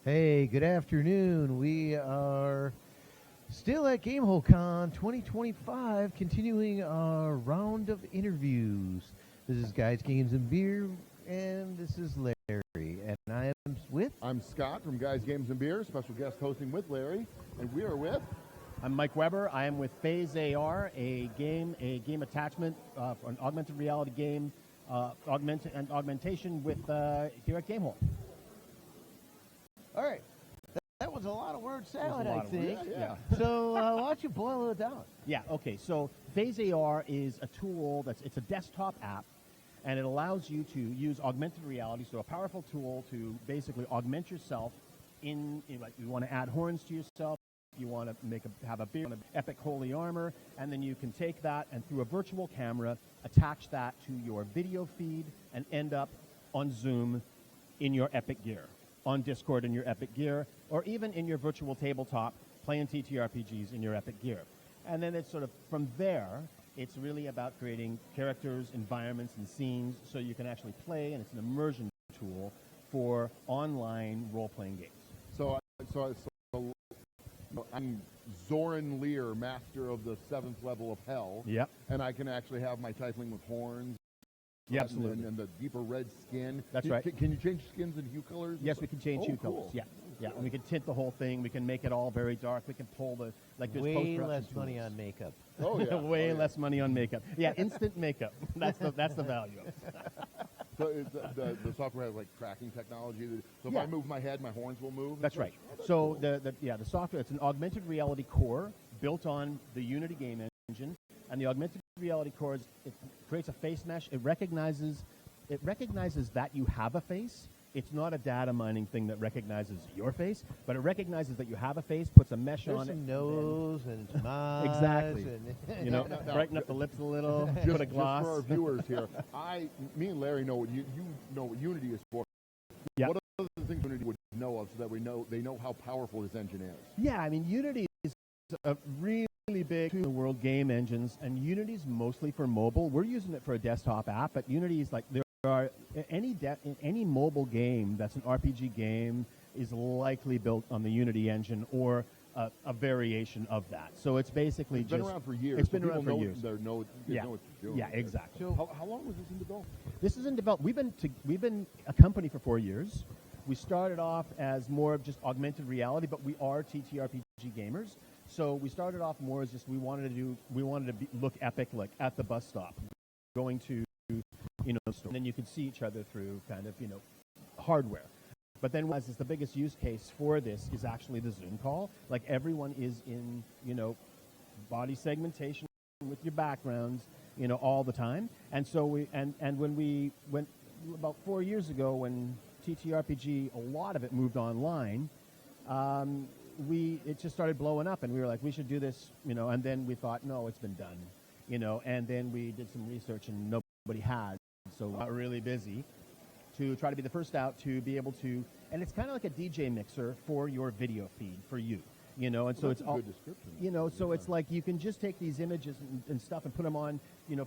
Hey, good afternoon. We are still at GameholeCon 2025, continuing our round of interviews. This is Guys, Games, and Beer, and this is Larry. And I am with... I'm Scott from Guys, Games, and Beer, special guest hosting with Larry, and we are with... I'm Mike Weber. I am with Phase AR, a game attachment for an augmented reality game, augmentation with here at Gamehole. All right. That was a lot of word salad, I think. Yeah. So why don't you boil it down? Yeah, okay. So Phase AR is a tool it's a desktop app, and it allows you to use augmented reality, so a powerful tool to basically augment yourself like you want to add horns to yourself, you want to have a beard, epic holy armor, and then you can take that and through a virtual camera attach that to your video feed and end up on Zoom in your epic gear, on Discord in your epic gear, or even in your virtual tabletop playing TTRPGs in your epic gear. And then it's sort of from there, it's really about creating characters, environments, and scenes so you can actually play, and it's an immersion tool for online role-playing games. So I'm Zoran Lear, master of the 7th level of hell. Yep. And I can actually have my tiefling with horns. Yeah, absolutely. And the deeper red skin. That's right. Can you change skins and hue colors? Yes, we can change hue cool. colors. Yeah, yeah. And we can tint the whole thing. We can make it all very dark. We can pull the there's way post-production less tools. money on makeup. Oh, yeah. Way less money on makeup. Yeah, instant makeup. That's the value of it. So the software has like tracking technology. So if Yeah. I move my head, my horns will move? That's right. That's So cool. the software, it's an augmented reality core built on the Unity game engine, and the augmented reality core it creates a face mesh. It recognizes that you have a face. It's not a data mining thing that recognizes your face, but it recognizes that you have a face, puts a mesh There's on it. some nose and some eyes. Exactly. And You know, No. brighten up the lips a little, Just put a gloss. for our viewers here, me and Larry know what you know what Unity is for. Yeah. What are the things Unity would know of so that they know how powerful this engine is? Yeah, I mean, Unity is a really big in the world game engines, and Unity's mostly for mobile. We're using it for a desktop app, but Unity is like there are any mobile game that's an RPG game is likely built on the Unity engine or a variation of that. So it's basically It's been around for years. It's been so around people for years. Know what they're doing. Yeah, exactly. So how long was this in development? This is in development. We've been a company for 4 years. We started off as more of just augmented reality, but we are TTRPG gamers. So we started off more as just we wanted to look epic, like at the bus stop, going to store. And then you could see each other through kind of hardware. But then as the biggest use case for this is actually the Zoom call. Like everyone is in body segmentation with your backgrounds all the time. And so when we went about 4 years ago when TTRPG, a lot of it moved online. It just started blowing up, and we were like, we should do this, and then we thought, no, it's been done, and then we did some research, and nobody had, so we got really busy to try to be the first out to be able to, and it's kind of like a DJ mixer for your video feed, for you, and so That's it's a all, good description. so it's like you can just take these images and stuff and put them on,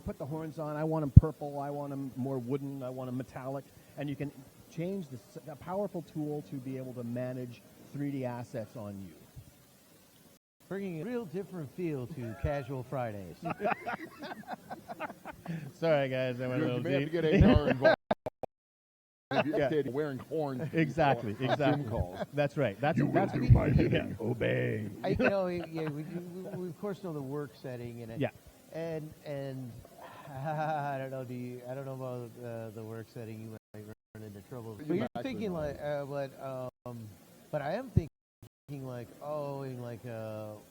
put the horns on, I want them purple, I want them more wooden, I want them metallic, and you can change a powerful tool to be able to manage 3D assets on you. Bringing a real different feel to Casual Fridays. Sorry, guys, I went a You little may have to deep. get HR involved. If you're wearing horns. Exactly. Zoom calls. That's right. That's You will that's do my bidding. Obey. We of course know the work setting and Yeah. and I don't know about the work setting. You might run into trouble. But But you you're might thinking actually like, but I am thinking like, in like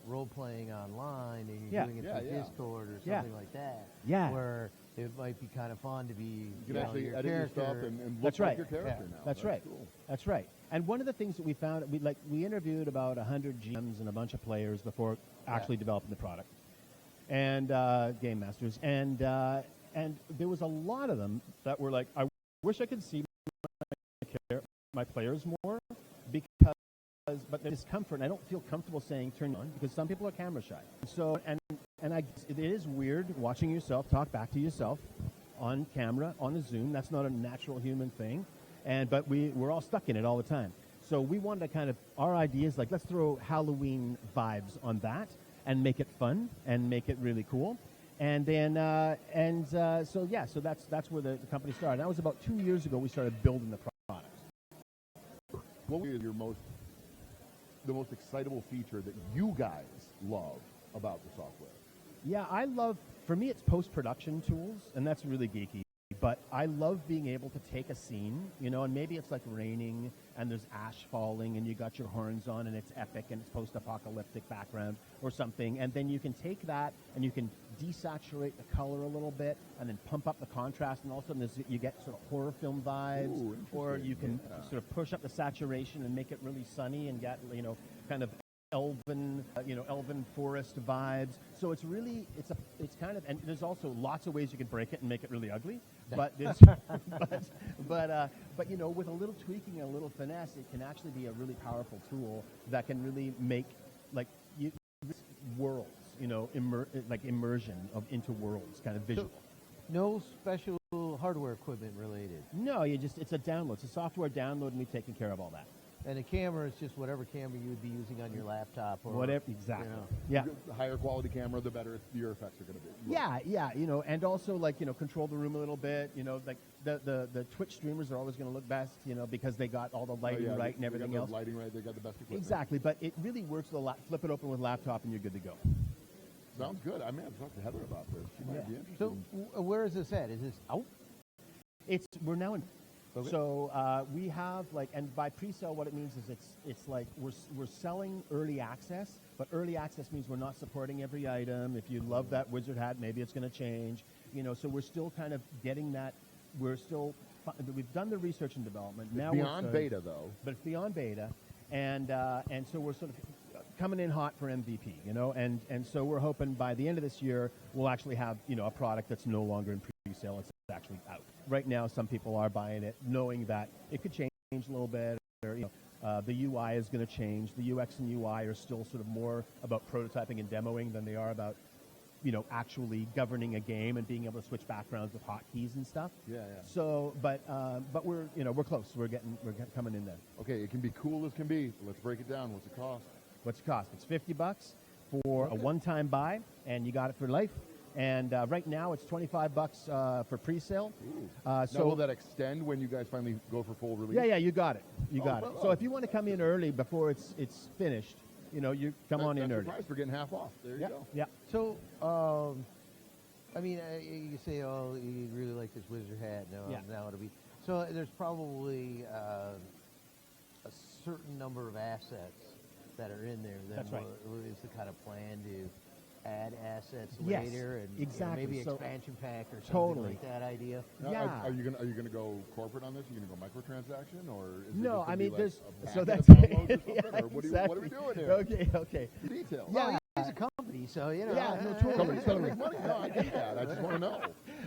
role playing online and you're Yeah. doing it Yeah, through yeah. Discord or Yeah. something like that. Yeah. Where it might be kind of fun to be. You can actually your edit your character. stuff and look That's like right. your character Yeah. now. That's right. Cool. That's right. And one of the things that we found, we interviewed about 100 GMs and a bunch of players before actually developing the product, and game masters, and there was a lot of them that were like, I wish I could see my players more but there's discomfort, and I don't feel comfortable saying turn on because some people are camera shy. So and it is weird watching yourself talk back to yourself on camera on a Zoom. That's not a natural human thing, but we're all stuck in it all the time. So we wanted to kind of, our idea is like, let's throw Halloween vibes on that and make it fun and make it really cool. And then, so that's where the company started. That was about 2 years ago we started building the product. What was the most excitable feature that you guys love about the software? Yeah, for me it's post-production tools, and that's really geeky. But I love being able to take a scene, and maybe it's like raining and there's ash falling and you got your horns on and it's epic and it's post-apocalyptic background or something, and then you can take that and you can desaturate the color a little bit and then pump up the contrast, and all of a sudden you get sort of horror film vibes. Ooh, or you can sort of push up the saturation and make it really sunny and get, kind of elven forest vibes. So it's really, it's kind of, and there's also lots of ways you can break it and make it really ugly. But there's, but with a little tweaking and a little finesse, it can actually be a really powerful tool that can really make worlds, immersion into worlds, kind of visual. No special hardware equipment related. No, it's a download. It's a software download, and we've taken care of all that. And the camera is just whatever camera you would be using on your laptop or whatever. Exactly. Yeah. The higher quality camera, the better your effects are going to be. Yeah. And also control the room a little bit. Like the Twitch streamers are always going to look best, because they got all the lighting right and everything they got else. The lighting right. They got the best equipment. Exactly. But it really works with flip it open with laptop and you're good to go. Sounds good. I may have to talk to Heather about this. She might be interested. So where is this at? Is this out? We're now in. Okay. So we have and by pre-sale, what it means is it's like we're selling early access, but early access means we're not supporting every item. If you love that wizard hat, maybe it's going to change. So we're still kind of getting that. We've done the research and development. It's beyond beta though. But it's beyond beta, and so we're sort of coming in hot for MVP. And so we're hoping by the end of this year we'll actually have a product that's no longer in pre-sale. It's actually out. Right now, some people are buying it, knowing that it could change a little bit, or the UI is going to change. The UX and UI are still sort of more about prototyping and demoing than they are about, actually governing a game and being able to switch backgrounds with hotkeys and stuff. Yeah. So, but we're close. We're coming in there. Okay, it can be cool as can be. Let's break it down. What's it cost? What's it cost? It's $50 for a one-time buy, and you got it for life. And right now it's $25 for pre-sale. Now, will that extend when you guys finally go for full release? Yeah, you got it. You got it. So if you want to come in early before it's finished, you come on in early. That's the price for getting half off. There you go. Yeah. So, you say, you really like this wizard hat. Now it'll be. So there's probably a certain number of assets that are in there. That's right. Is the kind of plan to add assets Yes, later and exactly. maybe So expansion pack or something totally. like that idea. Now, Yeah. Are you gonna go corporate on this? Are you gonna go microtransaction, or is No, it I mean there's so that's that's or what are we doing here? Okay. Details. Yeah. He's a company, so Yeah, no, totally. Company's trying to make money. No, I get that. I just want to know.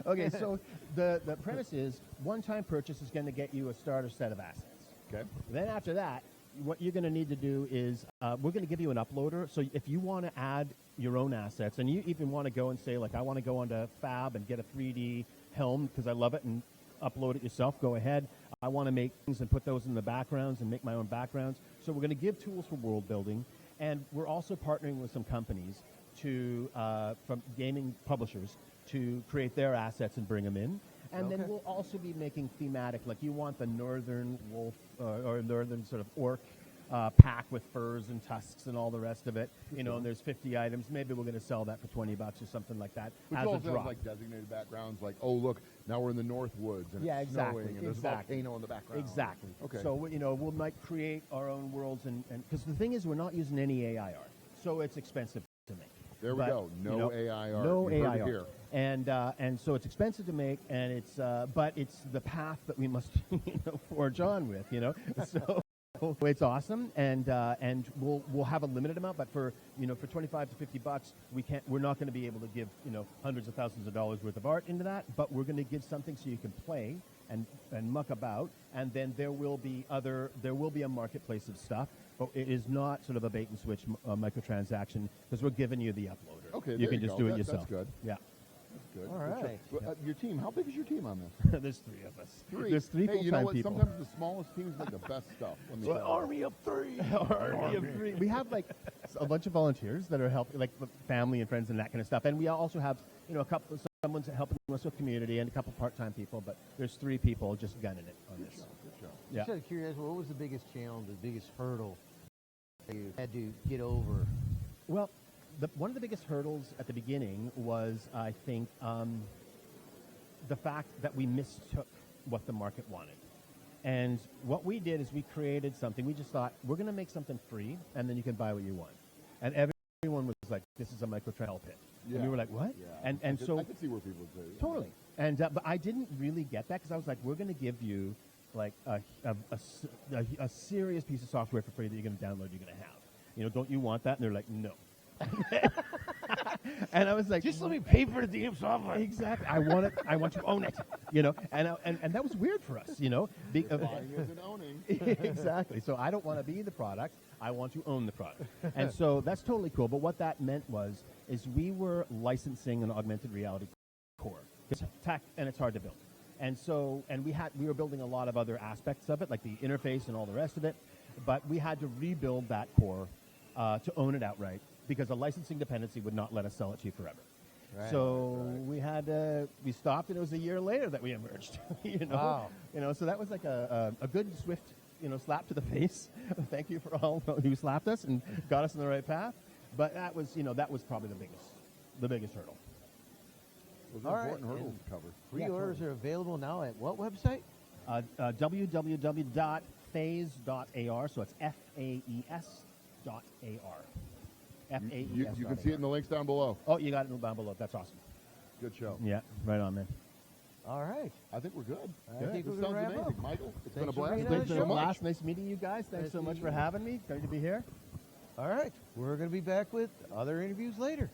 Okay, so the premise is one-time purchase is going to get you a starter set of assets. Okay. Then after that, what you're going to need to do is we're going to give you an uploader. So if you want to add your own assets, and you even want to go and say, like, I want to go onto Fab and get a 3D helm because I love it and upload it yourself, go ahead. I want to make things and put those in the backgrounds and make my own backgrounds. So we're going to give tools for world building, and we're also partnering with some companies from gaming publishers to create their assets and bring them in. And then we'll also be making thematic, like you want the northern wolf or northern sort of orc pack with furs and tusks and all the rest of it, and there's 50 items. Maybe we're going to sell that for $20 or something like that. Which as a also drop. has like designated backgrounds, like, oh look, now we're in the North Woods and it's exactly, snowing and there's a volcano in the background. Exactly. Okay. So we might create our own worlds, and because the thing is, we're not using any AI art, so it's expensive to make. There we go. No AI art. No You heard AI it art. here. And so it's expensive to make, and it's but it's the path that we must forge on with. So it's awesome, and we'll have a limited amount, but for $25 to $50, we're not going to be able to give hundreds of thousands of dollars worth of art into that, but we're going to give something so you can play and muck about, and then there will be a marketplace of stuff. But it is not sort of a bait and switch microtransaction because we're giving you the uploader. Okay, you there can you just go. do it yourself. That's good. Yeah. That's good. All Good show. right. Well, your team, how big is your team on this? There's 3 of us. 3. There's 3 Hey, full-time you know what? people. Sometimes the smallest teams make the best stuff. Let me tell you. Army of 3. Army of 3. We have like a bunch of volunteers that are helping, like family and friends and that kind of stuff. And we also have, a couple. Someone's helping us with community and a couple part-time people. But there's 3 people just gunning it on this. Good show. Yeah. Just out of curiosity, what was the biggest challenge, the biggest hurdle that you had to get over? Well, one of the biggest hurdles at the beginning was, I think, the fact that we mistook what the market wanted. And what we did is we created something. We just thought, we're going to make something free, and then you can buy what you want. And everyone was like, this is a micro-trail pit. Yeah. And we were like, what? Yeah. And so I could see where people would say. totally. And but I didn't really get that because I was like, we're going to give you like a serious piece of software for free that you're going to download, you're going to have. Don't you want that? And they're like, no. And I was like, Just let me pay for the damn software. exactly. I want it. I want to own it. And that was weird for us. Buying isn't owning. Exactly. So I don't want to be the product. I want to own the product. And so that's totally cool. But what that meant is we were licensing an augmented reality core. It's tech and it's hard to build. And so we were building a lot of other aspects of it, like the interface and all the rest of it. But we had to rebuild that core to own it outright because a licensing dependency would not let us sell it to you forever. Right. So we stopped, and it was a year later that we emerged. Wow. So that was like a good, swift, slap to the face. Thank you for all who slapped us and got us on the right path. But that was probably the biggest hurdle. Those All are right. important hurdles to cover. Pre-orders are available now at what website? www.phase.ar. So it's FAES.AR. FAES. You can see it in the links down below. Oh, you got it down below. That's awesome. Good show. Yeah, right on, man. All right. I think we're good. I think This we're gonna sounds wrap amazing. up. Michael, it's Thanks been a for blast. being on Thank the you show. so much. Blast. Nice meeting you guys. Thanks Nice so much meeting for you. having me. Great to be here. All right. We're going to be back with other interviews later.